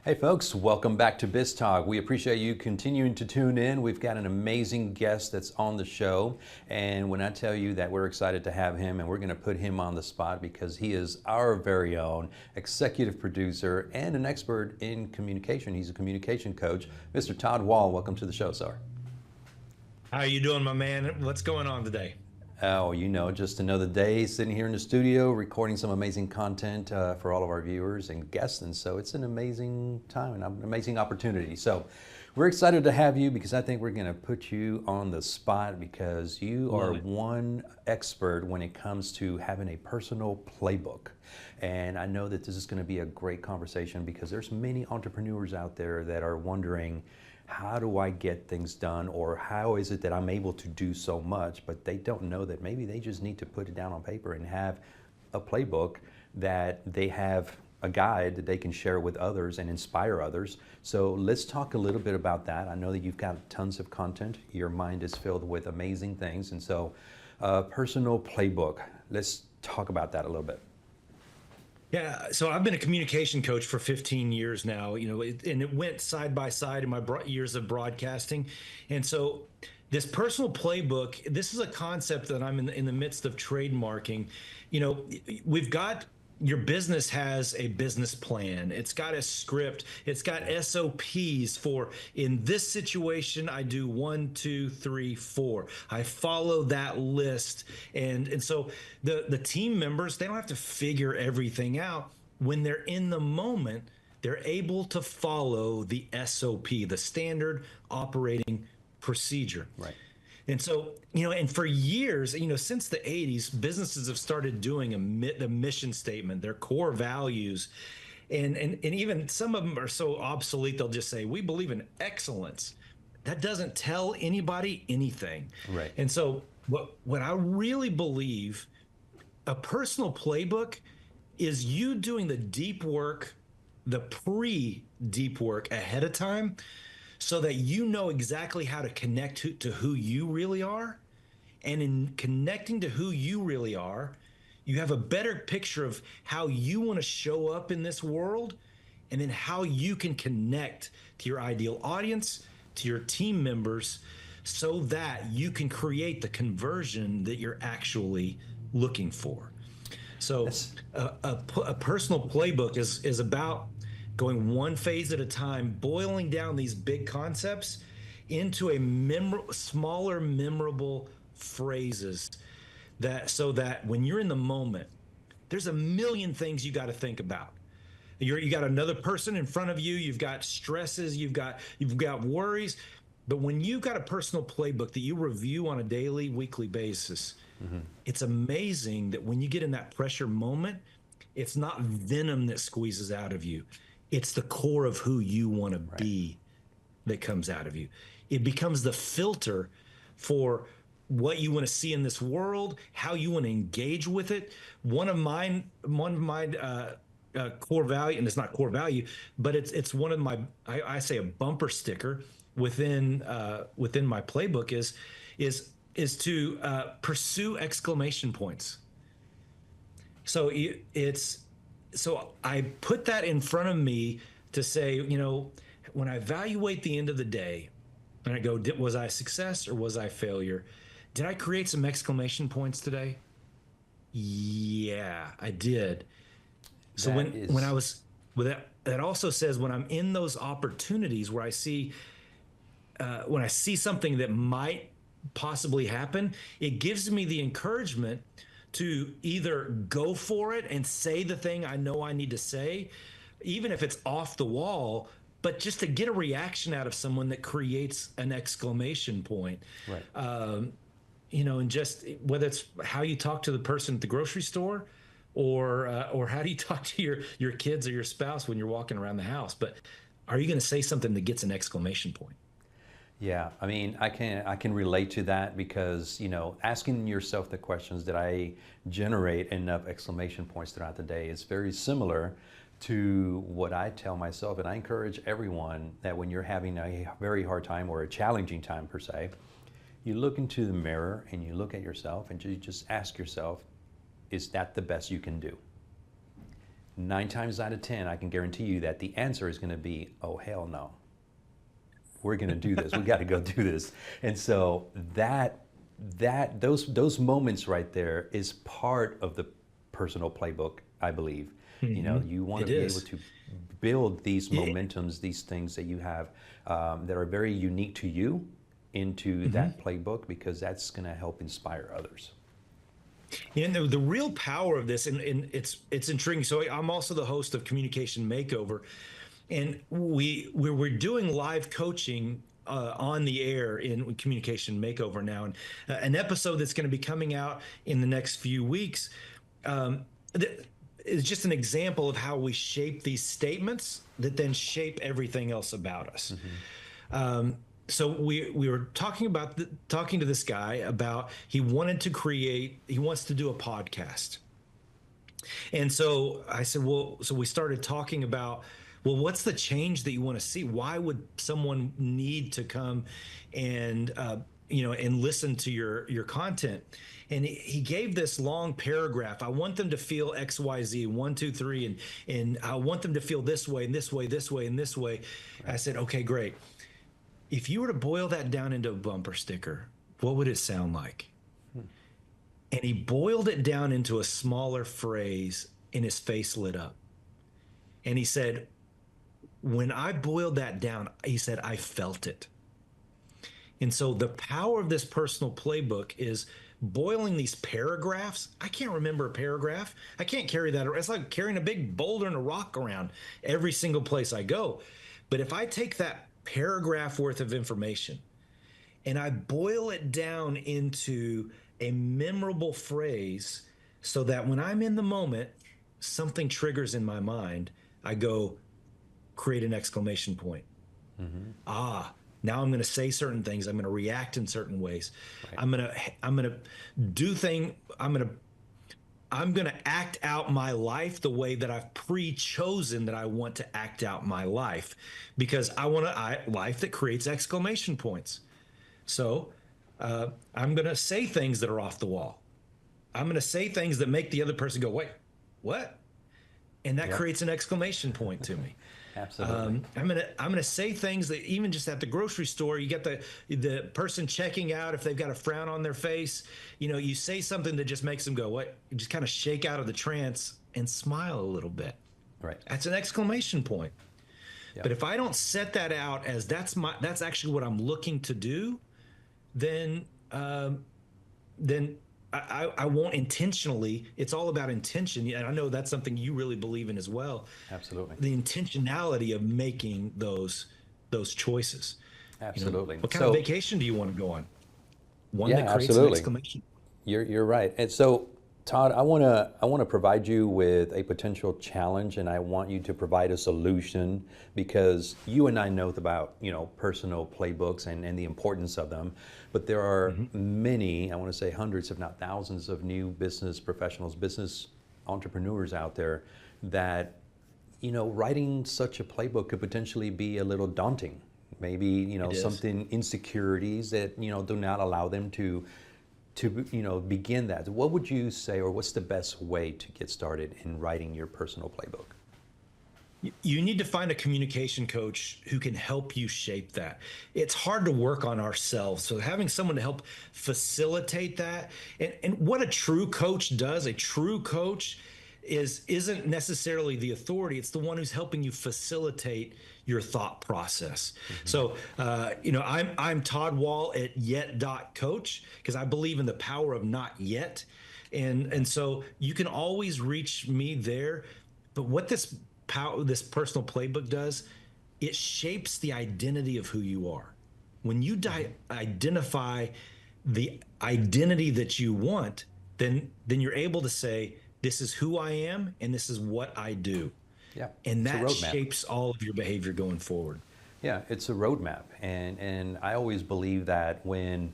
Hey folks, welcome back to BizTalk. We appreciate you continuing to tune in. We've got an amazing guest that's on the show, and when I tell you that we're excited to have him and we're going to put him on the spot because he is our very own executive producer and an expert in communication. He's a communication coach. Mr. Todd Wall, welcome to the show, sir. How you doing, my man? What's going on today? Oh, just another day sitting here in the studio recording some amazing content for all of our viewers and guests, and so it's an amazing time and an amazing opportunity. So we're excited to have you because I think we're going to put you on the spot because you are one expert when it comes to having a personal playbook. And I know that this is going to be a great conversation because there's many entrepreneurs out there that are wondering, how do I get things done, or how is it that I'm able to do so much, but they don't know that maybe they just need to put it down on paper and have a playbook that they have a guide that they can share with others and inspire others. So let's talk a little bit about that. I know that you've got tons of content. Your mind is filled with amazing things. And so personal playbook, let's talk about that a little bit. Yeah, so I've been a communication coach for 15 years now, and it went side by side in my years of broadcasting. And so this personal playbook, this is a concept that I'm in the midst of trademarking. Your business has a business plan. It's got a script. It's got SOPs for, in this situation, I do 1, 2, 3, 4. I follow that list. And so the team members, they don't have to figure everything out. When they're in the moment, they're able to follow the SOP, the standard operating procedure. Right. And so, and for years, since the 80s, businesses have started doing the mission statement, their core values. And even some of them are so obsolete, they'll just say, we believe in excellence. That doesn't tell anybody anything. Right. And so what I really believe, a personal playbook is you doing the deep work, the pre-deep work ahead of time, so that you know exactly how to connect to who you really are. And in connecting to who you really are, you have a better picture of how you want to show up in this world, and then how you can connect to your ideal audience, to your team members, so that you can create the conversion that you're actually looking for. So a personal playbook is about going one phase at a time, boiling down these big concepts into smaller, memorable phrases, so that when you're in the moment, there's a million things you got to think about. You got another person in front of you. You've got stresses. You've got worries. But when you've got a personal playbook that you review on a daily, weekly basis, it's amazing that when you get in that pressure moment, it's not venom that squeezes out of you. It's the core of who you want to be that comes out of you. It becomes the filter for what you want to see in this world, how you want to engage with it. One of my core value, and it's not core value, but it's one of my, I say a bumper sticker within my playbook is to pursue exclamation points. So I put that in front of me to say, when I evaluate the end of the day, and I go, was I a success or was I a failure? Did I create some exclamation points today? Yeah, I did. So when I was with that also says, when I'm in those opportunities where I see when I see something that might possibly happen, it gives me the encouragement to either go for it and say the thing I know I need to say, even if it's off the wall, but just to get a reaction out of someone that creates an exclamation point. Right. And just whether it's how you talk to the person at the grocery store, or how do you talk to your kids or your spouse when you're walking around the house, but are you going to say something that gets an exclamation point? Yeah, I mean, I can relate to that because, asking yourself the questions, did I generate enough exclamation points throughout the day, is very similar to what I tell myself. And I encourage everyone that when you're having a very hard time or a challenging time per se, you look into the mirror and you look at yourself and you just ask yourself, is that the best you can do? 9 times out of 10, I can guarantee you that the answer is going to be, oh, hell no. We're going to do this. We got to go do this. And so those moments right there is part of the personal playbook, I believe. You know, you want to be able to build these momentums, these things that you have that are very unique to you into that playbook, because that's going to help inspire others. And the real power of this, and it's intriguing. So I'm also the host of Communication Makeover, and we're doing live coaching on the air in Communication Makeover now, and an episode that's going to be coming out in the next few weeks is just an example of how we shape these statements that then shape everything else about us. So we were talking to this guy about he wants to do a podcast. And so I said, well, so we started talking about, well, what's the change that you want to see? Why would someone need to come and and listen to your content? And he gave this long paragraph. I want them to feel X, Y, Z, 1, 2, 3, and I want them to feel this way and this way, this way and this way. Right. I said, okay, great. If you were to boil that down into a bumper sticker, what would it sound like? And he boiled it down into a smaller phrase, and his face lit up. And he said, when I boiled that down, he said, I felt it. And so the power of this personal playbook is boiling these paragraphs. I can't remember a paragraph. I can't carry that around. It's like carrying a big boulder and a rock around every single place I go. But if I take that paragraph worth of information and I boil it down into a memorable phrase, so that when I'm in the moment, something triggers in my mind, I go, create an exclamation point. Now I'm going to say certain things. I'm going to react in certain ways. Right. I'm going to act out my life the way that I've pre-chosen that I want to act out my life, because I want a life that creates exclamation points. So I'm going to say things that are off the wall. I'm going to say things that make the other person go, wait, what? And that creates an exclamation point to me. Absolutely. I'm gonna say things that even just at the grocery store, you get the person checking out, if they've got a frown on their face, you say something that just makes them go, what? You just kind of shake out of the trance and smile a little bit. Right. That's an exclamation point. Yep. But if I don't set that out as that's actually what I'm looking to do, then I won't intentionally. It's all about intention. And I know that's something you really believe in as well. Absolutely. The intentionality of making those choices. Absolutely. What kind of vacation do you want to go on? One that creates an exclamation. You're right. And so, Todd, I want to provide you with a potential challenge, and I want you to provide a solution, because you and I know about personal playbooks and the importance of them. But there are many, I want to say hundreds, if not thousands, of new business professionals, business entrepreneurs out there that, writing such a playbook could potentially be a little daunting. Maybe, something, insecurities that, do not allow them to begin that. What would you say, or what's the best way to get started in writing your personal playbook? You need to find a communication coach who can help you shape that. It's hard to work on ourselves. So having someone to help facilitate that, and what a true coach does, a true coach isn't necessarily the authority. It's the one who's helping you facilitate your thought process. So, I'm Todd Wall at yet.coach, because I believe in the power of not yet. And so you can always reach me there. But what this personal playbook does, it shapes the identity of who you are. When you identify the identity that you want, then you're able to say, this is who I am and this is what I do. Yeah. And that shapes all of your behavior going forward. Yeah, it's a roadmap. And I always believe that when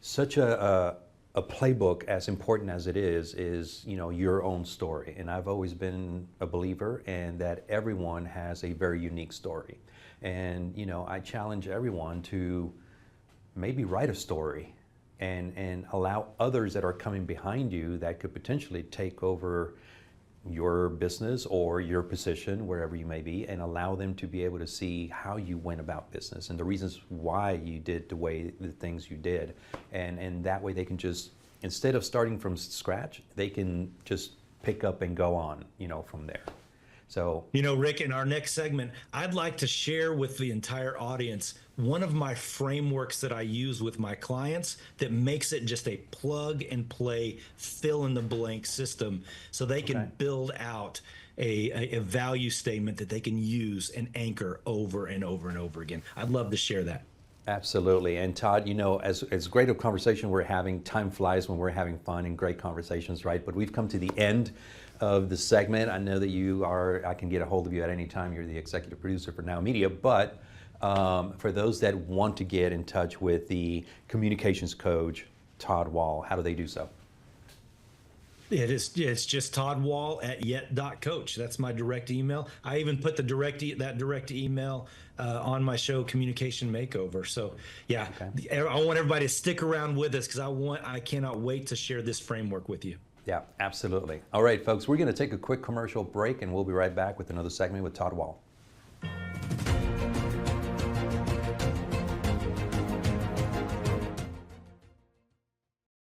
such a playbook, as important as it is your own story. And I've always been a believer in that everyone has a very unique story. And, I challenge everyone to maybe write a story and allow others that are coming behind you that could potentially take over your business or your position, wherever you may be, and allow them to be able to see how you went about business and the reasons why you did the things you did. And that way they can just, instead of starting from scratch, they can just pick up and go on, from there. So, Rick, in our next segment, I'd like to share with the entire audience one of my frameworks that I use with my clients that makes it just a plug and play, fill in the blank system so they can build out a value statement that they can use and anchor over and over and over again. I'd love to share that. absolutely. And Todd, as great a conversation we're having, time flies when we're having fun and great conversations, right? But we've come to the end of the segment. I know that I can get a hold of you at any time. You're the executive producer for Now Media, but for those that want to get in touch with the communications coach, Todd Wall, how do they do so? It's just Todd Wall at yet.coach. That's my direct email. I even put that direct email on my show, Communication Makeover. So yeah, I want everybody to stick around with us because I cannot wait to share this framework with you. Yeah, absolutely. All right, folks, we're going to take a quick commercial break and we'll be right back with another segment with Todd Wall.